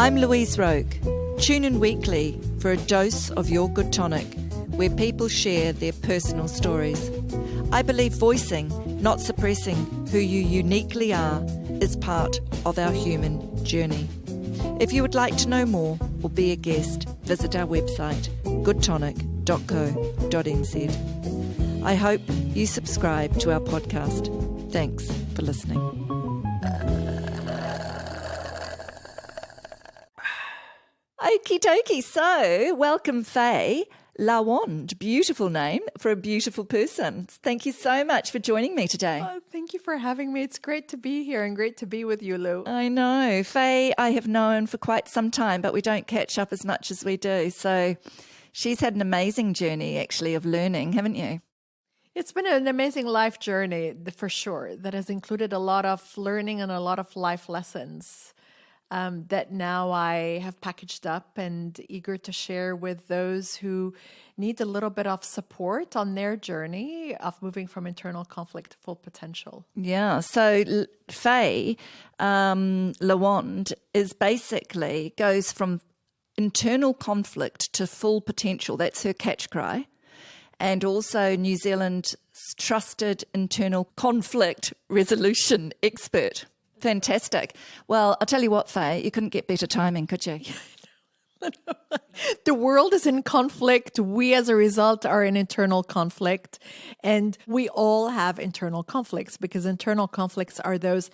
I'm Louise Roke. Tune in weekly for a dose of your good tonic, where people share their personal stories. I believe voicing, not suppressing who you uniquely are, is part of our human journey. If you would like to know more or be a guest, visit our website, goodtonic.co.nz. I hope you subscribe to our podcast. Thanks for listening. Okie dokie. So, welcome, Faye Lawand. Beautiful name for a beautiful person. Thank you so much for joining me today. Oh, thank you for having me. It's great to be here and great to be with you, Lou. I know. Faye, I have known for quite some time, but we don't catch up as much as we do. So, she's had an amazing journey, actually, of learning, haven't you? It's been an amazing life journey, for sure, that has included a lot of learning and a lot of life lessons. That now I have packaged up and eager to share with those who need a little bit of support on their journey of moving from internal conflict to full potential. Yeah. So Faye Lawand is basically goes from internal conflict to full potential. That's her catch cry. And also New Zealand's trusted internal conflict resolution expert. Fantastic. Well, I'll tell you what, Faye, you couldn't get better timing, could you? The world is in conflict. We, as a result, are in internal conflict. And we all have internal conflicts because internal conflicts are those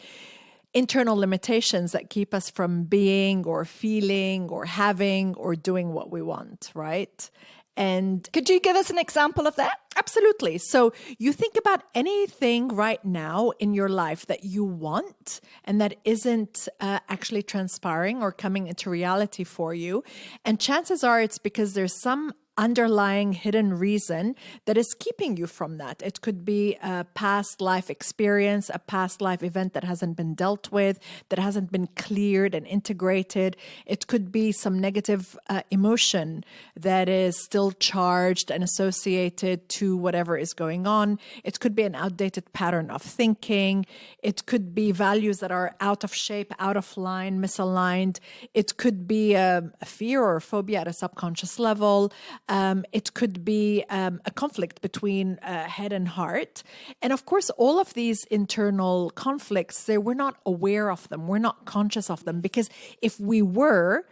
internal limitations that keep us from being or feeling or having or doing what we want, right? And could you give us an example of that? Absolutely. So you think about anything right now in your life that you want and that isn't actually transpiring or coming into reality for you. And chances are it's because there's some underlying hidden reason that is keeping you from that. It could be a past life experience, a past life event that hasn't been dealt with, that hasn't been cleared and integrated. It could be some negative emotion that is still charged and associated to whatever is going on. It could be an outdated pattern of thinking. It could be values that are out of shape, out of line, misaligned. It could be a fear or a phobia at a subconscious level. It could be a conflict between head and heart. And of course, all of these internal conflicts, we're not aware of them. We're not conscious of them because if we were,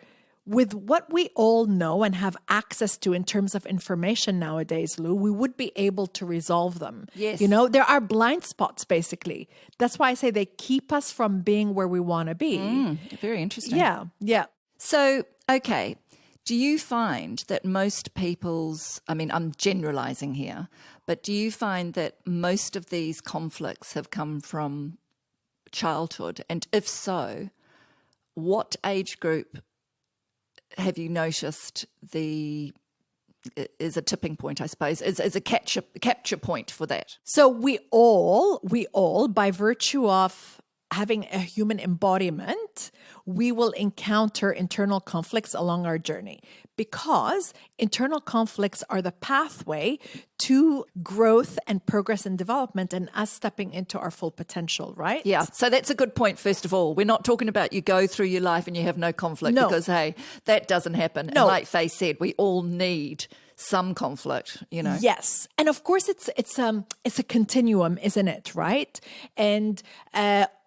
with what we all know and have access to in terms of information nowadays, Lou, we would be able to resolve them. Yes. You know, there are blind spots, basically. That's why I say they keep us from being where we want to be. Very interesting. Yeah. So, okay. Do you find that most people's, I mean, I'm generalizing here, but do you find that most of these conflicts have come from childhood? And if so, what age group have you noticed is a tipping point, I suppose, is a capture point for that? So we all, by virtue of having a human embodiment, we will encounter internal conflicts along our journey because internal conflicts are the pathway to growth and progress and development and us stepping into our full potential, right? Yeah. So that's a good point, first of all. We're not talking about you go through your life and you have no conflict because, hey, that doesn't happen. No. And like Faye said, we all need some conflict, you know. Yes. And of course it's a continuum, isn't it? Right. And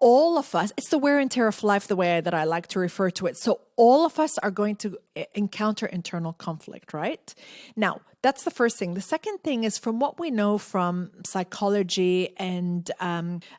all of us, it's the wear and tear of life, the way that I like to refer to it. So all of us are going to encounter internal conflict, right? Now, that's the first thing. The second thing is from what we know from psychology and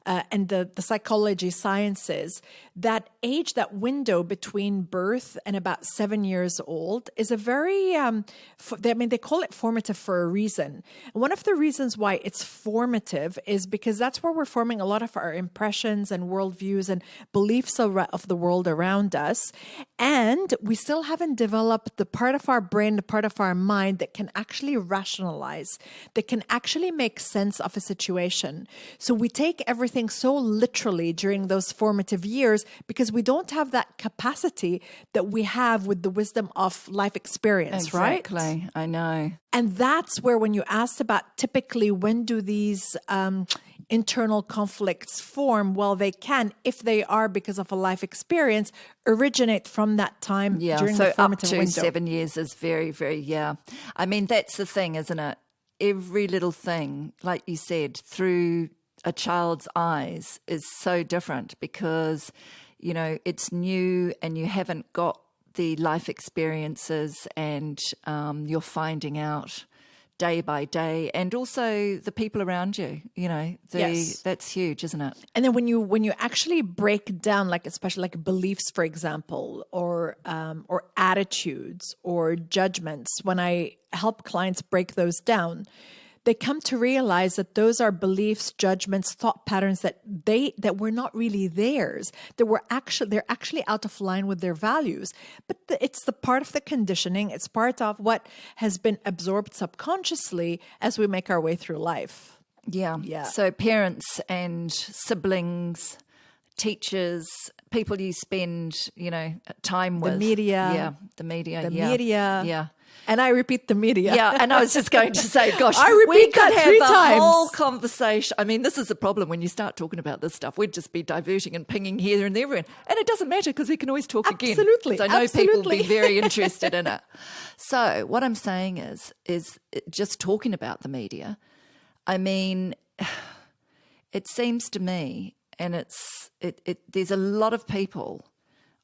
the psychology sciences, that age, that window between birth and about 7 years old is a very, they call it formative for a reason. And one of the reasons why it's formative is because that's where we're forming a lot of our impressions and worldviews and beliefs of the world around us. And we still haven't developed the part of our brain, the part of our mind that can actually rationalize, that can actually make sense of a situation. So we take everything so literally during those formative years because we don't have that capacity that we have with the wisdom of life experience, right? Exactly. I know. And that's where when you asked about typically when do these internal conflicts form, well, they can, if they are because of a life experience, originate from that time during the formative up to window. 7 years is very, very, I mean, that's the thing, isn't it? Every little thing, like you said, through a child's eyes is so different because, you know, it's new and you haven't got the life experiences and you're finding out day by day, and also the people around you, you know, that's huge, isn't it? And then when you actually break down, like especially like beliefs, for example, or attitudes or judgments, when I help clients break those down, they come to realize that those are beliefs, judgments, thought patterns that were not really theirs. They're actually out of line with their values. But it's the part of the conditioning. It's part of what has been absorbed subconsciously as we make our way through life. Yeah. So parents and siblings, teachers, people you spend, you know, time with. The media. Yeah, the media. The media. Yeah. And I repeat the media. Yeah, and I was just going to say, gosh, we could have have a whole conversation. I mean, this is the problem when you start talking about this stuff. We'd just be diverting and pinging here and there. And it doesn't matter because we can always talk again. Absolutely. So I know people will be very interested in it. So what I'm saying is just talking about the media, I mean, it seems to me, and there's a lot of people,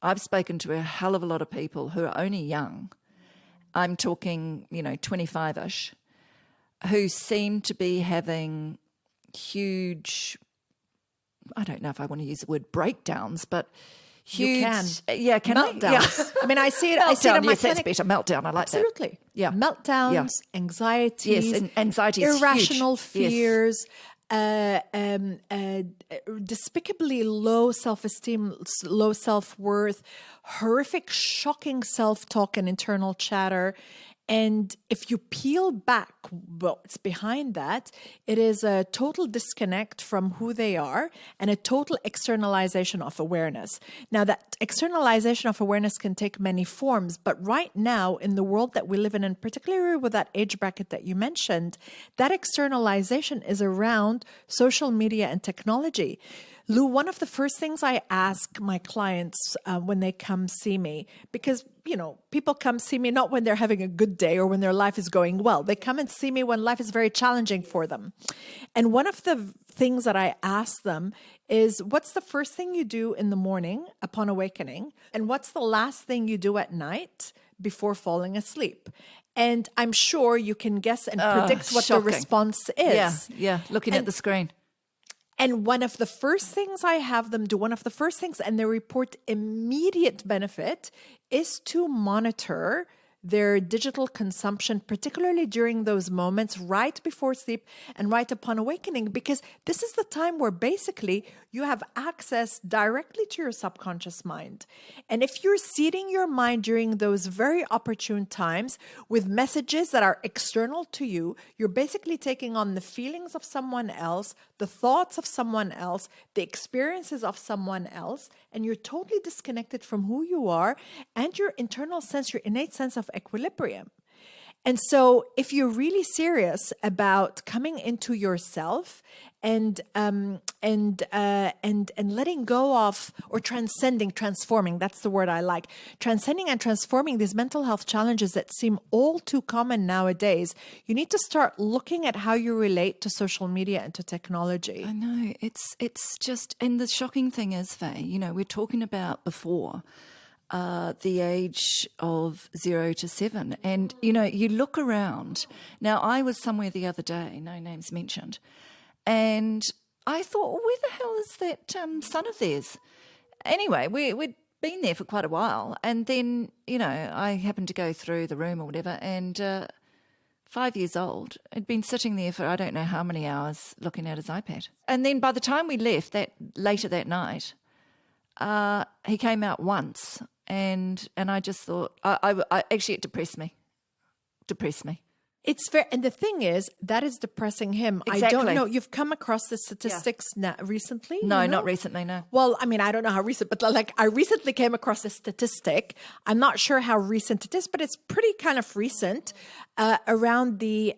I've spoken to a hell of a lot of people who are only young. I'm talking, you know, 25-ish, who seem to be having huge, I don't know if I want to use the word breakdowns, but huge. You can. Yeah, can meltdowns. I? Yeah. I mean, I see it. Meltdown, I see it in my yes, clinic. that's better. Meltdown, I like Absolutely. that. Yeah. Meltdowns, anxieties. Yes, and anxiety is irrational huge. fears. Despicably low self-esteem, low self-worth, horrific, shocking self-talk and internal chatter. And if you peel back what's behind that, it is a total disconnect from who they are and a total externalization of awareness. Now, that externalization of awareness can take many forms, but right now in the world that we live in, and particularly with that age bracket that you mentioned, that externalization is around social media and technology. Lou, one of the first things I ask my clients when they come see me, because, you know, people come see me not when they're having a good day or when their life is going well. They come and see me when life is very challenging for them. And one of the things that I ask them is, what's the first thing you do in the morning upon awakening? And what's the last thing you do at night before falling asleep? And I'm sure you can guess and predict what the response is. Yeah, looking at the screen. And one of the first things I have them do, and they report immediate benefit, is to monitor their digital consumption, particularly during those moments right before sleep and right upon awakening, because this is the time where basically you have access directly to your subconscious mind. And if you're seeding your mind during those very opportune times with messages that are external to you, you're basically taking on the feelings of someone else, the thoughts of someone else, the experiences of someone else, and you're totally disconnected from who you are and your internal sense, your innate sense of equilibrium. And so if you're really serious about coming into yourself and letting go of, or transforming, that's the word I like, transcending and transforming these mental health challenges that seem all too common nowadays, you need to start looking at how you relate to social media and to technology. I know, it's just, and the shocking thing is, Faye, you know, we're talking about before, the age of 0 to 7. And, you know, you look around. Now, I was somewhere the other day, no names mentioned, and I thought, well, where the hell is that son of theirs? Anyway, we'd been there for quite a while. And then, you know, I happened to go through the room or whatever, and 5 years old, had been sitting there for I don't know how many hours looking at his iPad. And then by the time we left later that night, he came out once. And I just thought, I actually, it depressed me. It's fair. And the thing is, that is depressing him. Exactly. I don't know. You've come across the statistics recently? No, you know? not recently, no. Well, I mean, I don't know how recent, but like I recently came across a statistic. I'm not sure how recent it is, but it's pretty kind of recent around the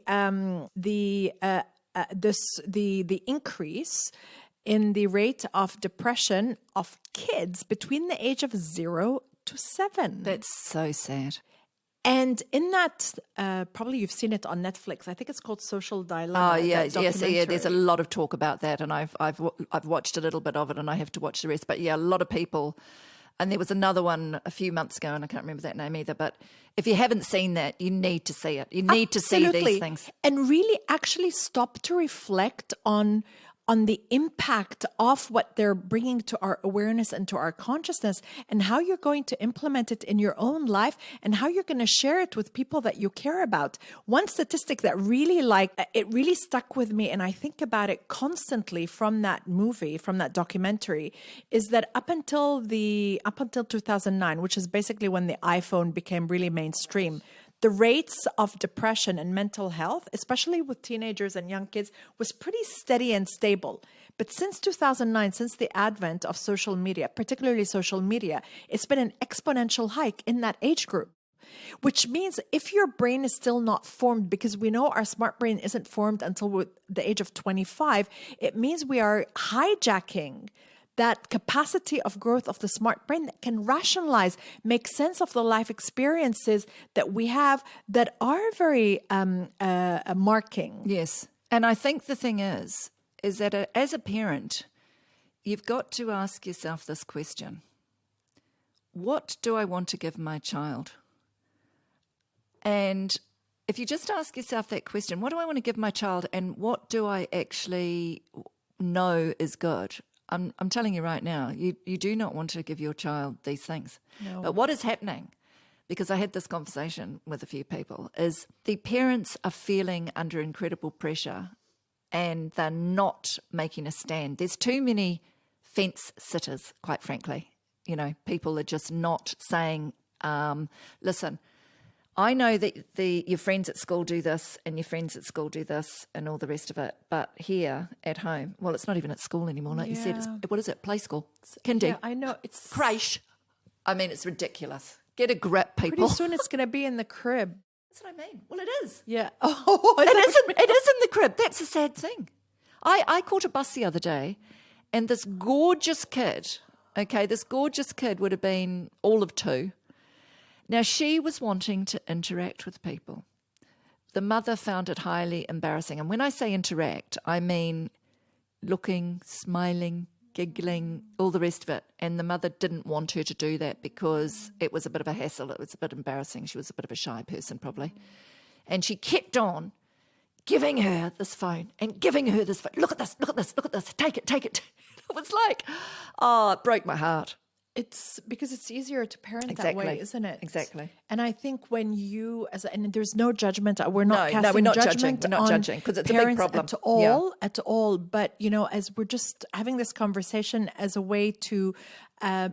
the increase in the rate of depression of kids between the age of 0 to 7. That's so sad. And in that, probably you've seen it on Netflix. I think it's called Social Dilemma. Oh yeah, that yes, yeah. There's a documentary. lot of talk about that, and I've watched a little bit of it, and I have to watch the rest. But yeah, a lot of people. And there was another one a few months ago, and I can't remember that name either. But if you haven't seen that, you need to see it. You need to see these things. And really actually stop to reflect on the impact of what they're bringing to our awareness and to our consciousness, and how you're going to implement it in your own life, and how you're going to share it with people that you care about. One statistic that really stuck with me, and I think about it constantly from that movie, from that documentary, is that up until 2009, which is basically when the iPhone became really mainstream, the rates of depression and mental health, especially with teenagers and young kids, was pretty steady and stable. But since 2009, since the advent of social media, particularly social media, it's been an exponential hike in that age group. Which means if your brain is still not formed, because we know our smart brain isn't formed until the age of 25, it means we are hijacking that capacity of growth of the smart brain that can rationalize, make sense of the life experiences that we have that are very marking. Yes. And I think the thing is that as a parent, you've got to ask yourself this question. What do I want to give my child? And if you just ask yourself that question, what do I want to give my child, and what do I actually know is good? I'm telling you right now, you do not want to give your child these things. No. But what is happening, because I had this conversation with a few people, is the parents are feeling under incredible pressure and they're not making a stand. There's too many fence sitters, quite frankly. You know, people are just not saying, listen, I know that your friends at school do this and your friends at school do this and all the rest of it. But here at home, well, it's not even at school anymore. Like you said, what is it? Play school? Kindy? Yeah, I know. It's Creche. I mean, it's ridiculous. Get a grip, people. pretty soon it's going to be in the crib. That's what I mean. Well, it is. Yeah. Oh, It is in the crib. That's a sad thing. I caught a bus the other day, and this gorgeous kid, this gorgeous kid would have been all of 2. Now, she was wanting to interact with people. The mother found it highly embarrassing. And when I say interact, I mean looking, smiling, giggling, all the rest of it. And the mother didn't want her to do that because it was a bit of a hassle. It was a bit embarrassing. She was a bit of a shy person, probably. And she kept on giving her this phone and giving her this phone. Look at this, look at this, look at this. Take it, take it. It was like, it broke my heart. It's because it's easier to parent Exactly. that way, isn't it? Exactly. And I think when you, and there's no judgment, we're not casting we're not judgment judging. We're not on judging because it's a big parents problem at all. But as we're just having this conversation as a way to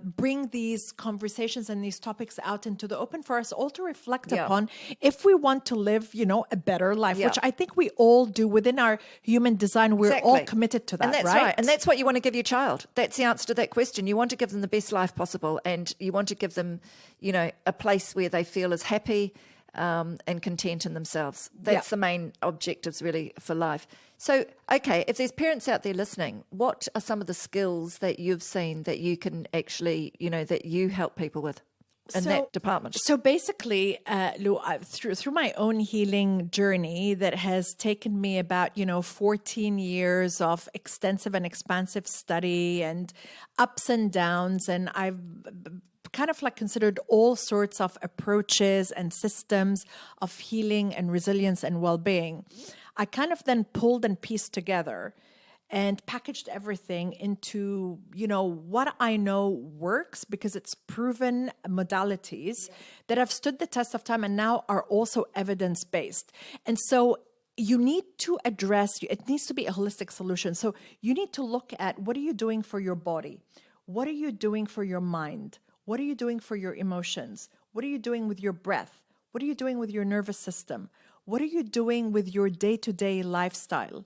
bring these conversations and these topics out into the open for us all to reflect upon, if we want to live, a better life, which I think we all do within our human design. We're all committed to that, and that's right? And that's what you want to give your child. That's the answer to that question. You want to give them the best life possible, and you want to give them, a place where they feel as happy and content in themselves. That's the main objectives really for life. So, okay, if there's parents out there listening, what are some of the skills that you've seen that you can actually, that you help people with in that department? So basically, Lou, through my own healing journey that has taken me about, 14 years of extensive and expansive study and ups and downs, and I've kind of considered all sorts of approaches and systems of healing and resilience and well-being. I kind of then pulled and pieced together and packaged everything into, what I know works because it's proven modalities that have stood the test of time and now are also evidence-based. And so you need to address, it needs to be a holistic solution. So you need to look at, what are you doing for your body? What are you doing for your mind? What are you doing for your emotions? What are you doing with your breath? What are you doing with your nervous system? What are you doing with your day-to-day lifestyle?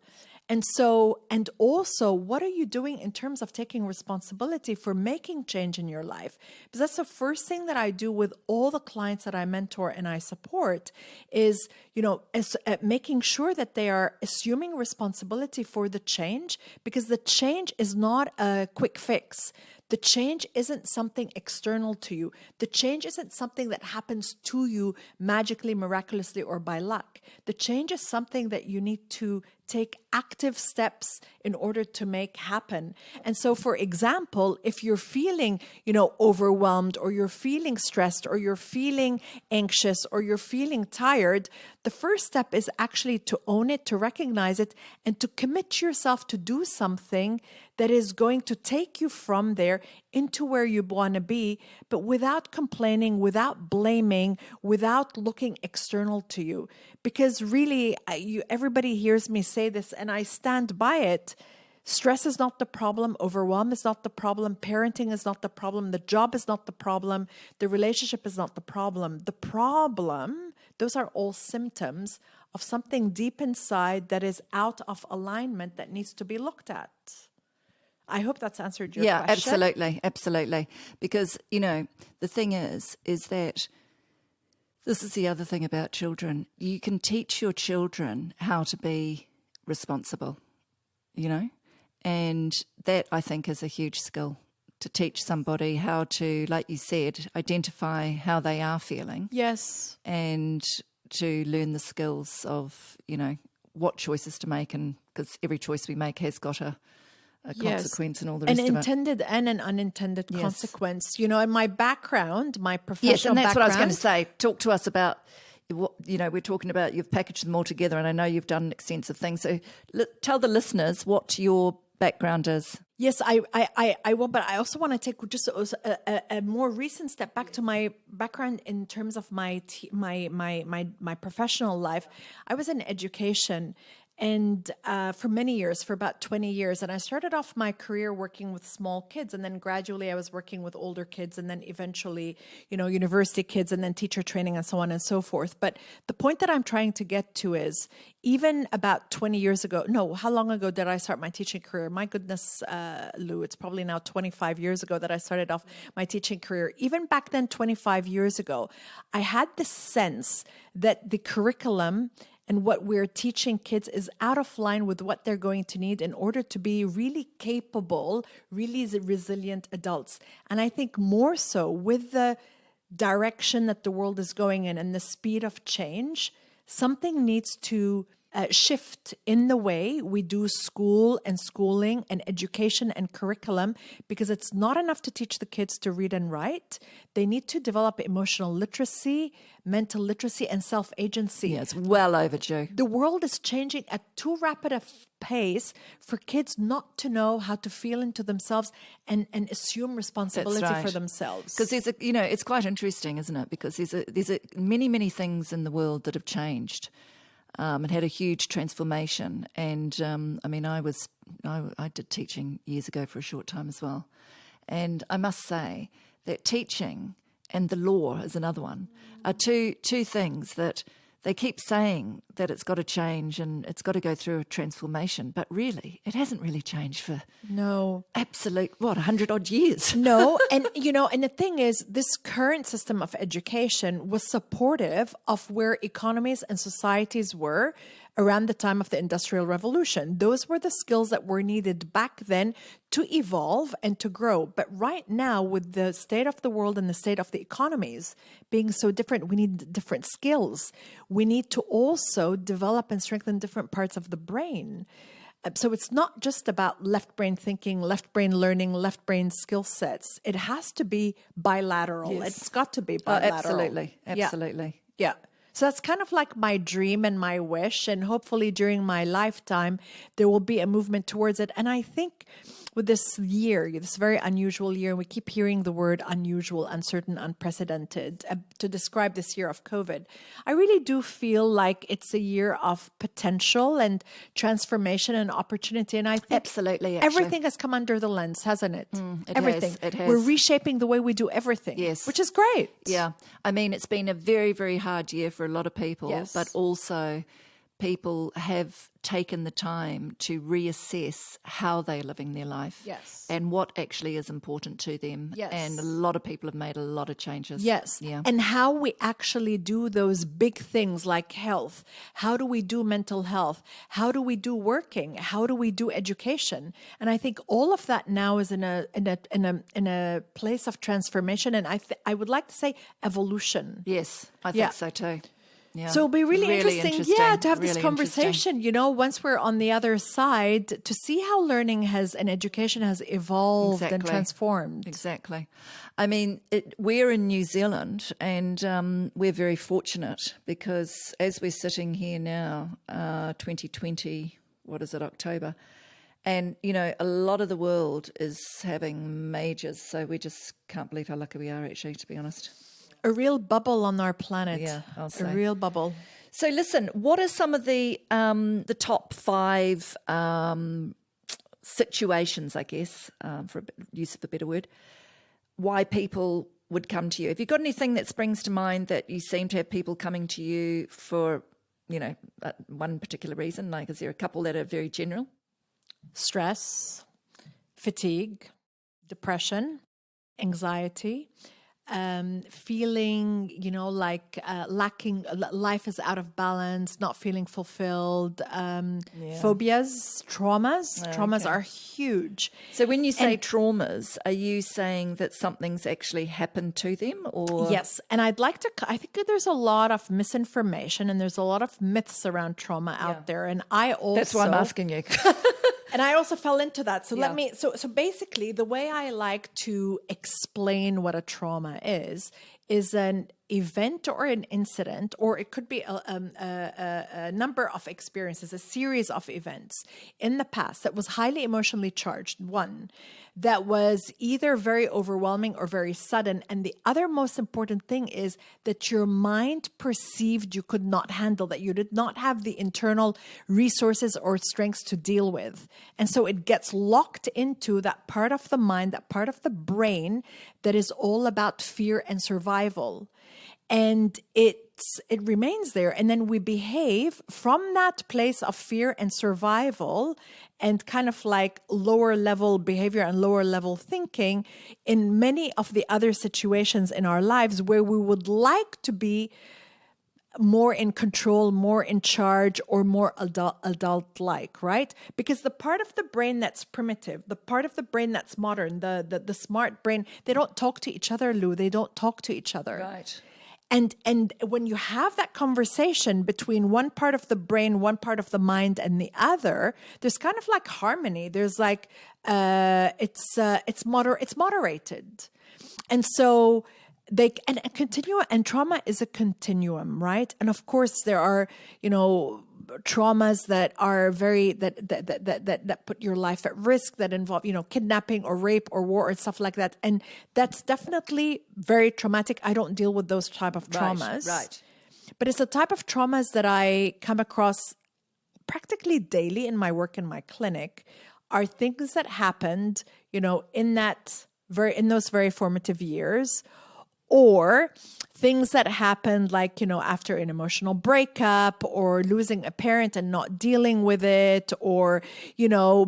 And so, and also, what are you doing in terms of taking responsibility for making change in your life? Because that's the first thing that I do with all the clients that I mentor and I support is, making sure that they are assuming responsibility for the change, because the change is not a quick fix. The change isn't something external to you. The change isn't something that happens to you magically, miraculously, or by luck. The change is something that you need to take active steps in order to make happen. And so, for example, if you're feeling, overwhelmed, or you're feeling stressed, or you're feeling anxious, or you're feeling tired, the first step is actually to own it, to recognize it, and to commit yourself to do something that is going to take you from there into where you want to be, but without complaining, without blaming, without looking external to you. Because really, everybody hears me say this, and I stand by it. Stress is not the problem. Overwhelm is not the problem. Parenting is not the problem. The job is not the problem. The relationship is not the problem. The problem, those are all symptoms of something deep inside that is out of alignment that needs to be looked at. I hope that's answered your question. Yeah, absolutely. Because, the thing is that this is the other thing about children. You can teach your children how to be responsible, and that, I think, is a huge skill, to teach somebody how to, like you said, identify how they are feeling. Yes. And to learn the skills of, what choices to make, and because every choice we make has got a consequence and all the rest of it. An intended and an unintended consequence. In my background, my professional Yes, and that's what I was going to background- say. Talk to us about what, we're talking about, you've packaged them all together, and I know you've done extensive things. So tell the listeners what your background is. Yes, I will, but I also want to take just a more recent step back to my background in terms of my professional life. I was in education, and for many years, for about 20 years. And I started off my career working with small kids, and then gradually I was working with older kids, and then eventually, university kids, and then teacher training, and so on and so forth. But the point that I'm trying to get to is, even about 20 years ago, how long ago did I start my teaching career? My goodness, Lou, it's probably now 25 years ago that I started off my teaching career. Even back then, 25 years ago, I had the sense that the curriculum and what we're teaching kids is out of line with what they're going to need in order to be really capable, really resilient adults. And I think more so with the direction that the world is going in and the speed of change, something needs to shift in the way we do school and schooling and education and curriculum, because it's not enough to teach the kids to read and write. They need to develop emotional literacy, mental literacy, and self-agency. Yeah, it's well overdue. The world is changing at too rapid a pace for kids not to know how to feel into themselves and assume responsibility for themselves. Because there's it's quite interesting, isn't it? Because there's many things in the world that have changed. And had a huge transformation. And I did teaching years ago for a short time as well. And I must say that teaching and the law is another one, are two things that they keep saying that it's got to change and it's got to go through a transformation. But really, it hasn't really changed for absolute, 100 odd years. No. And, and the thing is, this current system of education was supportive of where economies and societies were around the time of the Industrial Revolution. Those were the skills that were needed back then to evolve and to grow. But right now, with the state of the world and the state of the economies being so different, we need different skills. We need to also develop and strengthen different parts of the brain. So it's not just about left brain thinking, left brain learning, left brain skill sets. It has to be bilateral. Yes. It's got to be bilateral. Absolutely. Yeah. So that's kind of like my dream and my wish. And hopefully during my lifetime, there will be a movement towards it. And I think with this year, this very unusual year, and we keep hearing the word unusual, uncertain, unprecedented to describe this year of COVID, I really do feel like it's a year of potential and transformation and opportunity. And I think absolutely, everything has come under the lens, hasn't it? Everything. It has. We're reshaping the way we do everything. Yes. Which is great. Yeah. I mean, it's been a very, very hard year for a lot of people, yes. but also people have taken the time to reassess how they're living their life. Yes. And what actually is important to them. Yes. And a lot of people have made a lot of changes. Yes. Yeah. And how we actually do those big things like health. How do we do mental health? How do we do working? How do we do education? And I think all of that now is in a place of transformation. And I would like to say evolution. Yes, I think so too. Yeah. So it'll be really interesting, to have this really conversation, once we're on the other side, to see how learning and education has evolved and transformed. Exactly. I mean, we're in New Zealand, and we're very fortunate because as we're sitting here now, 2020, October, and, a lot of the world is having majors, so we just can't believe how lucky we are, actually, to be honest. A real bubble on our planet. Yeah, I'll say. A real bubble. So listen, what are some of the top 5 situations, I guess, for use of a better word, why people would come to you? Have you got anything that springs to mind that you seem to have people coming to you for, one particular reason? Like, is there a couple that are very general? Stress, fatigue, depression, anxiety. Feeling, like lacking, life is out of balance, not feeling fulfilled, phobias, traumas. Traumas are huge. So when you say traumas, are you saying that something's actually happened to them, or? Yes. And I think that there's a lot of misinformation and there's a lot of myths around trauma out there. And I also... That's why I'm asking you. And I also fell into that. So so basically the way I like to explain what a trauma is an event or an incident, or it could be a number of experiences, a series of events in the past that was highly emotionally charged. One, that was either very overwhelming or very sudden. And the other most important thing is that your mind perceived you could not handle, that you did not have the internal resources or strengths to deal with. And so it gets locked into that part of the mind, that part of the brain that is all about fear and survival. And it remains there. And then we behave from that place of fear and survival and kind of like lower level behavior and lower level thinking in many of the other situations in our lives where we would like to be more in control, more in charge, or more adult-like, right? Because the part of the brain that's primitive, the part of the brain that's modern, the smart brain, they don't talk to each other, Lou. They don't talk to each other. Right. And when you have that conversation between one part of the brain, one part of the mind, and the other, there's kind of like harmony. There's like it's moderated, and so and trauma is a continuum, right? And of course, there are traumas that are very that put your life at risk, that involve kidnapping or rape or war and stuff like that, and that's definitely very traumatic. I don't deal with those type of traumas, right? But it's a type of traumas that I come across practically daily in my work in my clinic. Are things that happened, in those very formative years. Or things that happened like, after an emotional breakup or losing a parent and not dealing with it, or,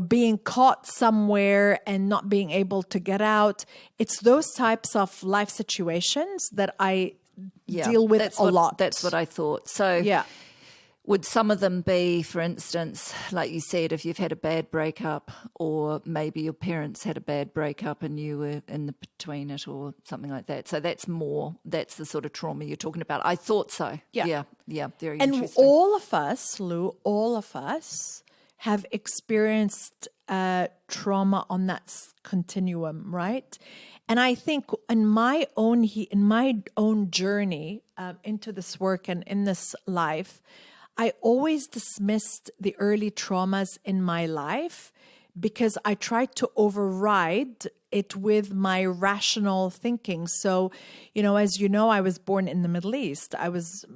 being caught somewhere and not being able to get out. It's those types of life situations that I deal with a lot. That's what I thought. So would some of them be, for instance, like you said, if you've had a bad breakup, or maybe your parents had a bad breakup and you were in the between it or something like that. So that's the sort of trauma you're talking about. I thought so. Yeah. Very interesting. And all of us, Lou, have experienced trauma on that continuum, right? And I think in my own journey into this work and in this life, I always dismissed the early traumas in my life because I tried to override it with my rational thinking. So, as you know, I was born in the Middle East. I was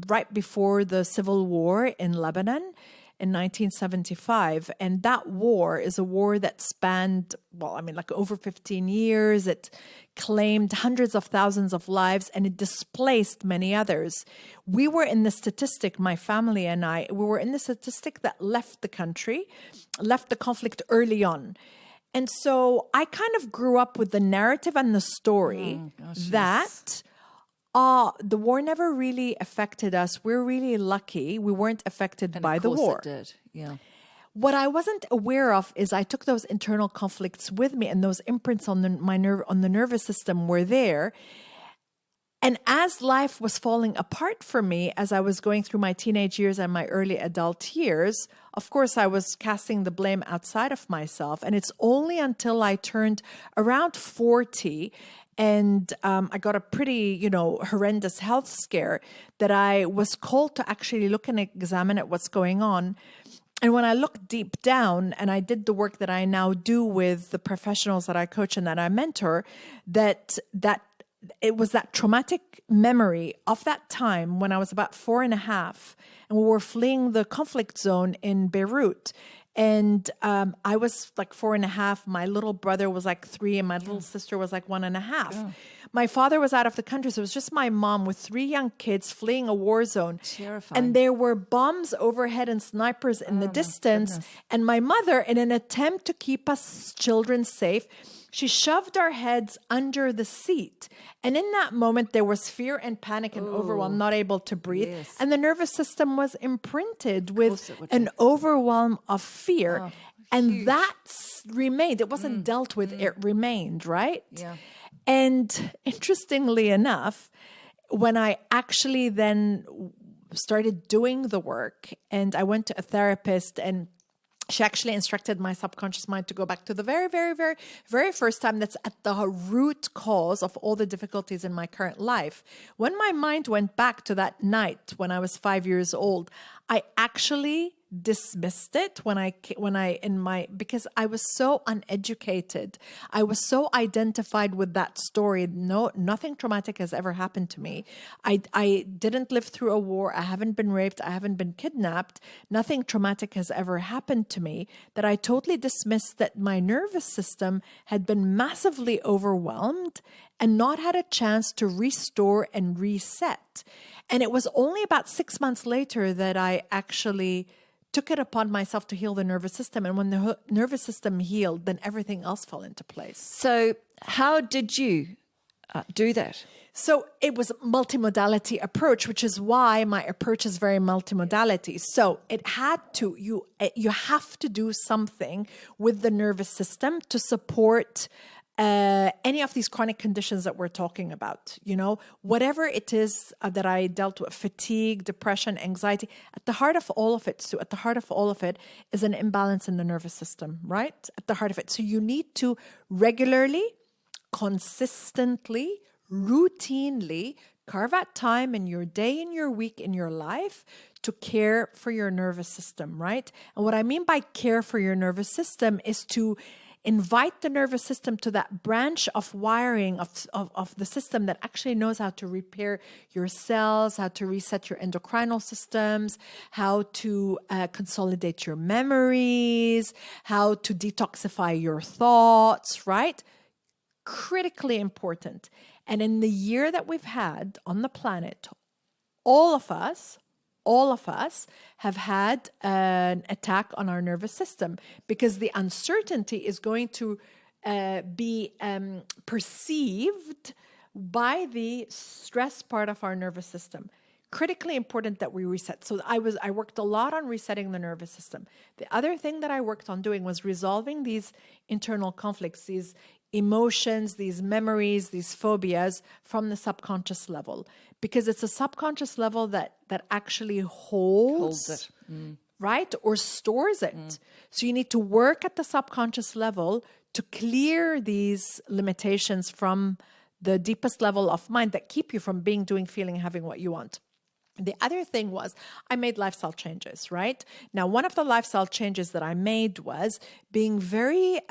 right before the civil war in Lebanon. in 1975. And that war is a war that spanned, like over 15 years. It claimed hundreds of thousands of lives, and it displaced many others. We were in the statistic, my family and I, we were in the statistic that left the country, left the conflict early on. And so I kind of grew up with the narrative and the story that the war never really affected us. We're really lucky. We weren't affected by the war. It did, yeah. What I wasn't aware of is I took those internal conflicts with me, and those imprints on the nervous system were there. And as life was falling apart for me, as I was going through my teenage years and my early adult years, of course, I was casting the blame outside of myself. And it's only until I turned around 40 and I got a pretty, horrendous health scare that I was called to actually look and examine at what's going on. And when I looked deep down and I did the work that I now do with the professionals that I coach and that I mentor, that it was that traumatic memory of that time when I was about 4.5 and we were fleeing the conflict zone in Beirut. And I was like 4.5. My little brother was like 3 and my little sister was like 1.5. Yeah. My father was out of the country. So it was just my mom with 3 young kids fleeing a war zone. Terrifying. And there were bombs overhead and snipers in the distance. And my mother, in an attempt to keep us children safe, she shoved our heads under the seat. And in that moment, there was fear and panic and overwhelm, not able to breathe. Yes. And the nervous system was imprinted with an overwhelm of fear. Oh, and huge. That remained. It wasn't dealt with. It remained, right? Yeah. And interestingly enough, when I actually then started doing the work and I went to a therapist, and she actually instructed my subconscious mind to go back to the very, very, very, very first time that's at the root cause of all the difficulties in my current life. When my mind went back to that night when I was 5 years old, I actually dismissed it because I was so uneducated. I was so identified with that story. No, nothing traumatic has ever happened to me. I didn't live through a war. I haven't been raped. I haven't been kidnapped. Nothing traumatic has ever happened to me, that I totally dismissed that my nervous system had been massively overwhelmed and not had a chance to restore and reset. And it was only about 6 months later that I actually took it upon myself to heal the nervous system. And when the nervous system healed, then everything else fell into place. So how did you do that? So it was a multimodality approach, which is why my approach is very multimodality. So it had to, you have to do something with the nervous system to support any of these chronic conditions that we're talking about, whatever it is that I dealt with, fatigue, depression, anxiety, at the heart of all of it, Sue, at the heart of all of it is an imbalance in the nervous system, right? At the heart of it. So you need to regularly, consistently, routinely carve out time in your day, in your week, in your life to care for your nervous system, right? And what I mean by care for your nervous system is to invite the nervous system to that branch of wiring of the system that actually knows how to repair your cells, how to reset your endocrinal systems, how to consolidate your memories, how to detoxify your thoughts, right? Critically important. And in the year that we've had on the planet, all of us have had an attack on our nervous system because the uncertainty is going to be perceived by the stress part of our nervous system. Critically important that we reset. So I worked a lot on resetting the nervous system. The other thing that I worked on doing was resolving these internal conflicts, these emotions, these memories, these phobias from the subconscious level, because it's a subconscious level that actually holds it, right? Or stores it. So you need to work at the subconscious level to clear these limitations from the deepest level of mind that keep you from being, doing, feeling, having what you want. The other thing was I made lifestyle changes, right? Now, one of the lifestyle changes that I made was being very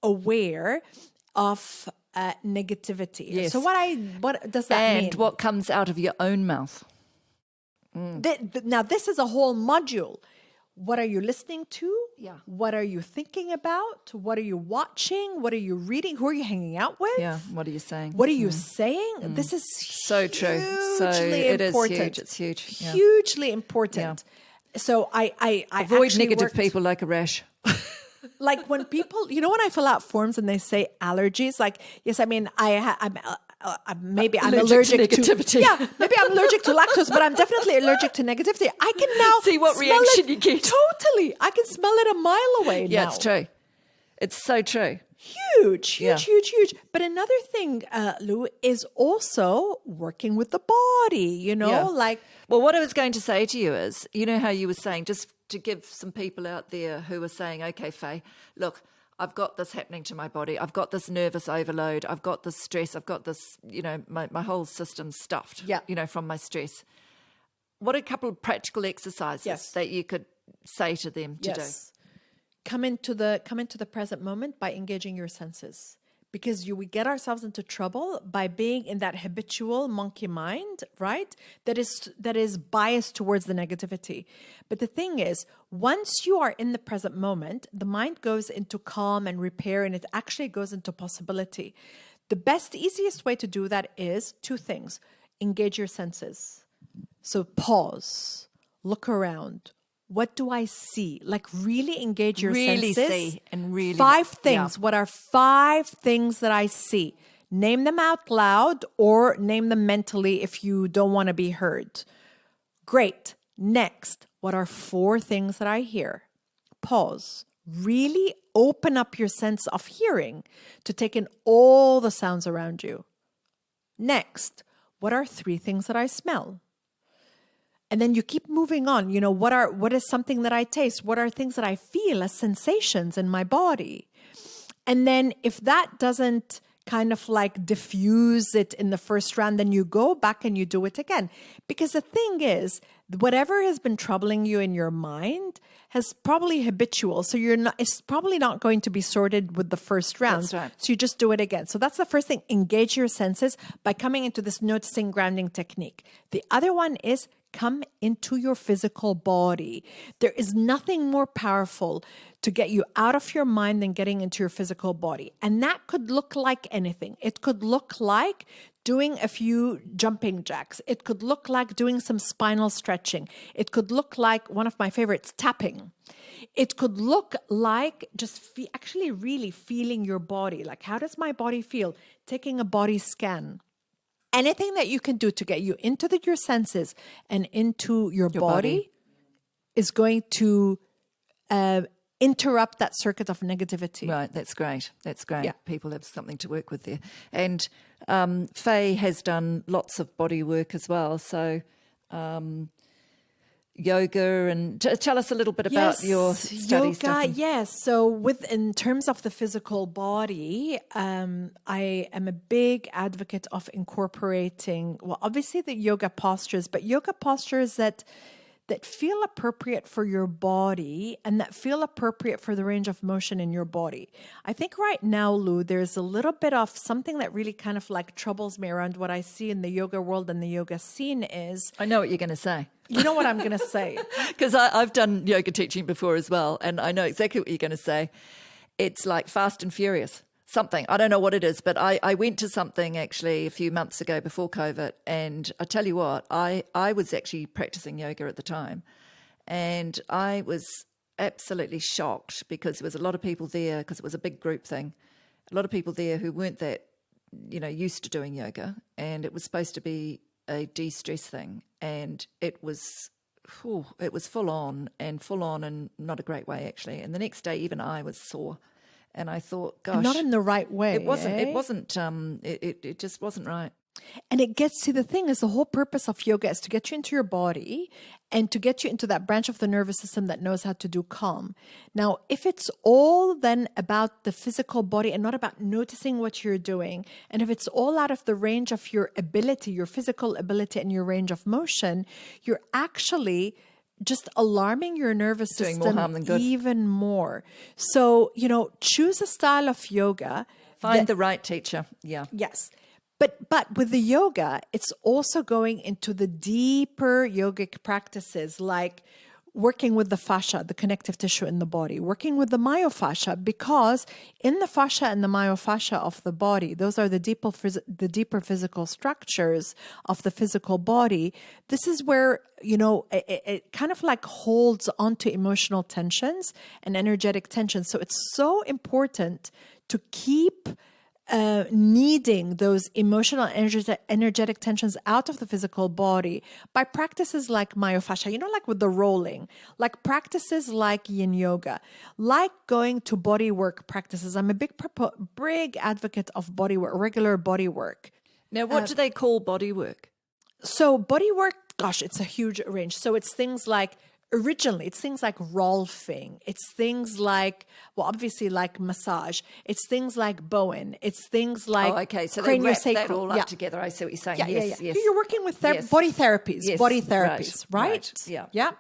aware of negativity. Yes. So what does that mean? And what comes out of your own mouth. Now, this is a whole module. What are you listening to? Yeah. What are you thinking about? What are you watching? What are you reading? Who are you hanging out with? Yeah. What are you saying? What are you saying? This is So true. hugely It is important. huge. It's huge. Yeah. Hugely important. So I Avoid actually negative worked- people like a rash. Like when people, when I fill out forms and they say allergies, like, yes, I mean, maybe I'm allergic to negativity. Yeah, maybe I'm allergic to lactose, but I'm definitely allergic to negativity. I can now See what smell reaction it you get. Totally. I can smell it a mile away now. Yeah, it's true. It's so true. Huge. Yeah. But another thing, Lou, is also working with the body, Yeah. like... Well, what I was going to say to you is, you know how you were saying, just to give some people out there who are saying, okay, Faye, look, I've got this happening to my body. I've got this nervous overload. I've got this stress. I've got this, my whole system's stuffed, from my stress. What are a couple of practical exercises that you could say to them to do? Come into the present moment by engaging your senses. Because we get ourselves into trouble by being in that habitual monkey mind, right? That is biased towards the negativity. But the thing is, once you are in the present moment, the mind goes into calm and repair, and it actually goes into possibility. The best, easiest way to do that is two things. Engage your senses. So pause, look around. What do I see? Like really engage your Really senses. see and really... 5 things. Yeah. What are 5 things that I see? Name them out loud or name them mentally if you don't want to be heard. Great. Next, what are 4 things that I hear? Pause. Really open up your sense of hearing to take in all the sounds around you. Next, what are 3 things that I smell? And then you keep moving on. What is something that I taste? What are things that I feel as sensations in my body? And then if that doesn't kind of like diffuse it in the first round, then you go back and you do it again. Because the thing is, whatever has been troubling you in your mind has probably habitual. So it's probably not going to be sorted with the first round. That's right. So you just do it again. So that's the first thing. Engage your senses by coming into this noticing grounding technique. The other one is come into your physical body. There is nothing more powerful to get you out of your mind than getting into your physical body. And that could look like anything. It could look like doing a few jumping jacks. It could look like doing some spinal stretching. It could look like, one of my favorites, tapping. It could look like just actually really feeling your body. Like, how does my body feel? Taking a body scan. Anything that you can do to get you into your senses and into your body is going to interrupt that circuit of negativity. Right, that's great. That's great. Yeah. People have something to work with there. And Faye has done lots of body work as well. So yoga, and tell us a little bit about your study stuff. Yes. So in terms of the physical body, I am a big advocate of incorporating, well, obviously the yoga postures, but yoga postures that feel appropriate for your body and that feel appropriate for the range of motion in your body. I think right now, Lou, there's a little bit of something that really kind of like troubles me around what I see in the yoga world and the yoga scene is... I know what you're going to say. You know what I'm going to say. Because I've done yoga teaching before as well, and I know exactly what you're going to say. It's like Fast and Furious. Something. I don't know what it is, but I went to something actually a few months ago before COVID, and I tell you what, I was actually practicing yoga at the time, and I was absolutely shocked because there was a lot of people there, because it was a big group thing, a lot of people there who weren't that, used to doing yoga, and it was supposed to be a de-stress thing, and it was full on and not a great way actually. And the next day, even I was sore. And I thought, gosh, not in the right way. It wasn't. It just wasn't right. And it gets to the thing is the whole purpose of yoga is to get you into your body and to get you into that branch of the nervous system that knows how to do calm. Now, if it's all then about the physical body and not about noticing what you're doing, and if it's all out of the range of your ability, your physical ability and your range of motion, you're actually just alarming your nervous Doing system more harm than good. Even more. So, choose a style of yoga. Find the right teacher. Yeah. Yes. But with the yoga, it's also going into the deeper yogic practices, like working with the fascia, the connective tissue in the body, working with the myofascia, because in the fascia and the myofascia of the body, those are the deeper physical structures of the physical body. This is where, it kind of like holds onto emotional tensions and energetic tensions. So it's so important to keep needing those emotional energetic tensions out of the physical body by practices like myofascia, like with the rolling, like practices like yin yoga, like going to body work practices. I'm a big advocate of body work, regular body work. Now, what do they call body work? So body work, gosh, it's a huge range. So it's things like originally, it's things like rolfing. It's things like, obviously like massage. It's things like Bowen. It's things like So they wrap craniosacral. that all up together. I see what you're saying. Yes. You're working with body therapies. Yes. Body therapies, right? Yeah.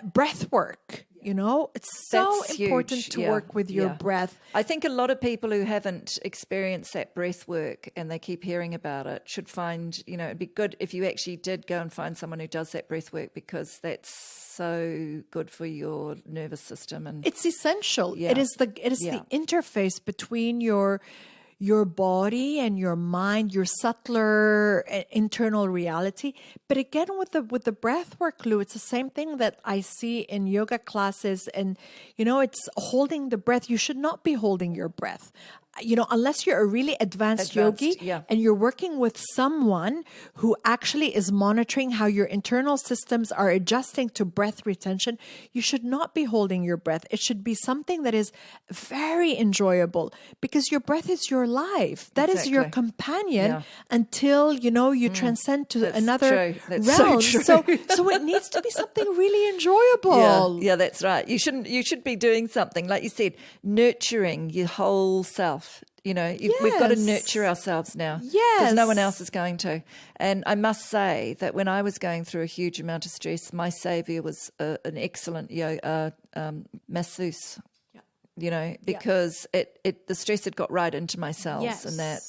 Breath work. It's so That's important huge. to work with your breath. I think a lot of people who haven't experienced that breath work and they keep hearing about it should find, it'd be good if you actually did go and find someone who does that breath work, because that's so good for your nervous system. And it's essential. Yeah. It is the interface between your body and your mind, your subtler internal reality. But again, with the breath work, Lou, it's the same thing that I see in yoga classes. And, it's holding the breath. You should not be holding your breath. Unless you're a really advanced yogi and you're working with someone who actually is monitoring how your internal systems are adjusting to breath retention, you should not be holding your breath. It should be something that is very enjoyable, because your breath is your life. That is your companion until, you transcend to another realm. So it needs to be something really enjoyable. Yeah, that's right. You should be doing something, like you said, nurturing your whole self. We've got to nurture ourselves now. Yes. Because no one else is going to. And I must say that when I was going through a huge amount of stress, my saviour was an excellent masseuse. Because the stress had got right into my cells,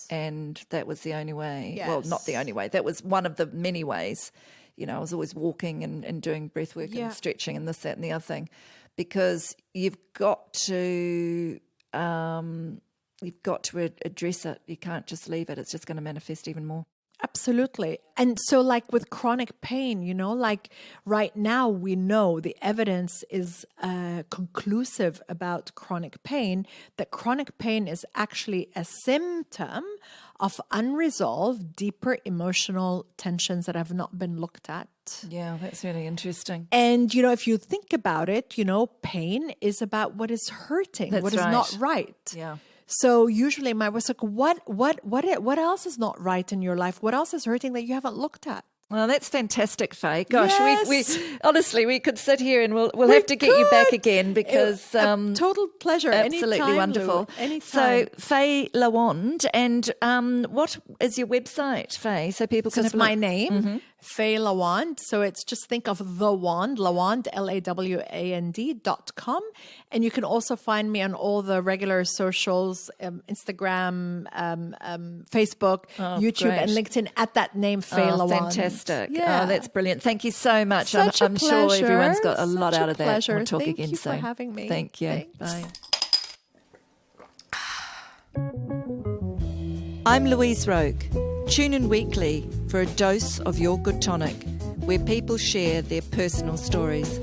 and that was the only way. Yes. Well, not the only way. That was one of the many ways. I was always walking and doing breath work and stretching and this, that, and the other thing, because you've got to address it. You can't just leave it. It's just going to manifest even more. Absolutely. And so like with chronic pain, like right now we know the evidence is conclusive about chronic pain, that chronic pain is actually a symptom of unresolved, deeper emotional tensions that have not been looked at. Yeah, that's really interesting. And, if you think about it, pain is about what is hurting, what is not right. Yeah. So usually my was like, what else is not right in your life? What else is hurting that you haven't looked at? Well, that's fantastic, Faye. Gosh, yes. we honestly, we could sit here and we'll have to get you back again, because total pleasure. Absolutely anytime, wonderful. Lou. Anytime. So Faye Lawand, and what is your website, Faye? So people can it's have my name, Faye Lawand. So it's just think of the wand, Lawand, LAWAND.com. And you can also find me on all the regular socials, Instagram, Facebook, YouTube, great. and LinkedIn at that name, Faye Lawand. Fantastic. Yeah. Oh, that's brilliant. Thank you so much. Such a I'm sure pleasure. everyone's got a lot Such out a of that. pleasure. We'll talk Thank again you soon. for having me. Thank you. Thanks. Bye. I'm Louise Roke. Tune in weekly for a dose of your good tonic, where people share their personal stories.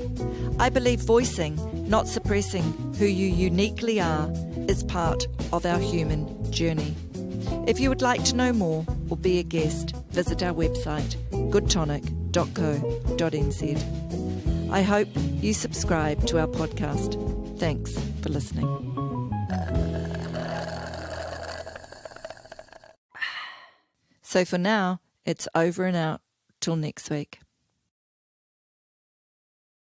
I believe voicing, not suppressing who you uniquely are, is part of our human journey. If you would like to know more or be a guest, visit our website, goodtonic.co.nz. I hope you subscribe to our podcast. Thanks for listening. So for now, it's over and out till next week.